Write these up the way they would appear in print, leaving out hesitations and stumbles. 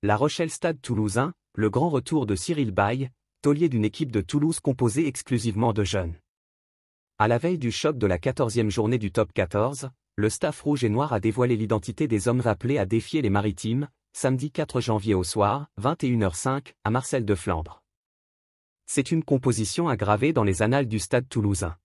La Rochelle Stade Toulousain, le grand retour de Cyril Baille, taulier d'une équipe de Toulouse composée exclusivement de jeunes. À la veille du choc de la 14e journée du top 14, le staff rouge et noir a dévoilé l'identité des hommes appelés à défier les Maritimes, samedi 4 janvier au soir, 21h05, à Marcel de Flandre. C'est une composition à graver dans les annales du Stade toulousain.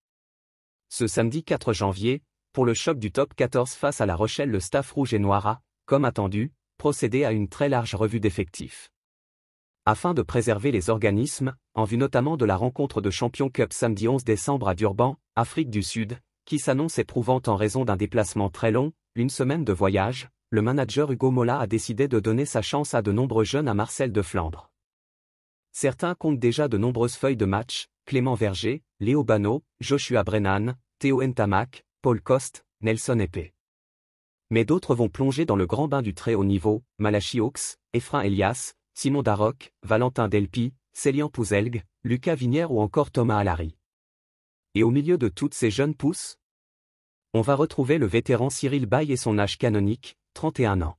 Ce samedi 4 janvier, pour le choc du top 14 face à La Rochelle, le staff rouge et noir a, comme attendu, procédé à une très large revue d'effectifs. Afin de préserver les organismes, en vue notamment de la rencontre de Champions Cup samedi 11 décembre à Durban, Afrique du Sud, qui s'annonce éprouvante en raison d'un déplacement très long, une semaine de voyage, le manager Hugo Mola a décidé de donner sa chance à de nombreux jeunes à Marcel de Flandre. Certains comptent déjà de nombreuses feuilles de match, Clément Verger, Léo Bano, Joshua Brennan, Théo Ntamak, Paul Coste, Nelson Epé. Mais d'autres vont plonger dans le grand bain du très haut niveau, Malachi Hawks, Efrain Elias, Simon Darroch, Valentin Delpy, Célian Pouzelgue, Lucas Vignière ou encore Thomas Alary. Et au milieu de toutes ces jeunes pousses, on va retrouver le vétéran Cyril Baille et son âge canonique, 31 ans.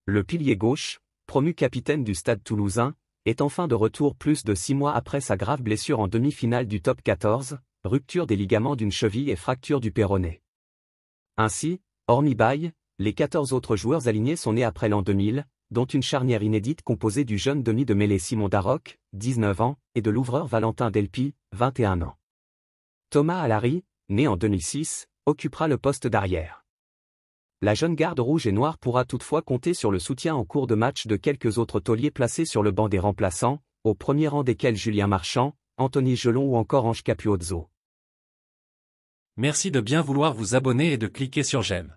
Le pilier gauche, promu capitaine du Stade toulousain, est enfin de retour plus de 6 mois après sa grave blessure en demi-finale du top 14, rupture des ligaments d'une cheville et fracture du péroné. Ainsi, hormis Baille, les 14 autres joueurs alignés sont nés après l'an 2000, dont une charnière inédite composée du jeune demi de mêlée Simon Darroch, 19 ans, et de l'ouvreur Valentin Delpy, 21 ans. Thomas Alary, né en 2006, occupera le poste d'arrière. La jeune garde rouge et noire pourra toutefois compter sur le soutien en cours de match de quelques autres tauliers placés sur le banc des remplaçants, au premier rang desquels Julien Marchand, Anthony Gelon ou encore Ange Capuozzo. Merci de bien vouloir vous abonner et de cliquer sur j'aime.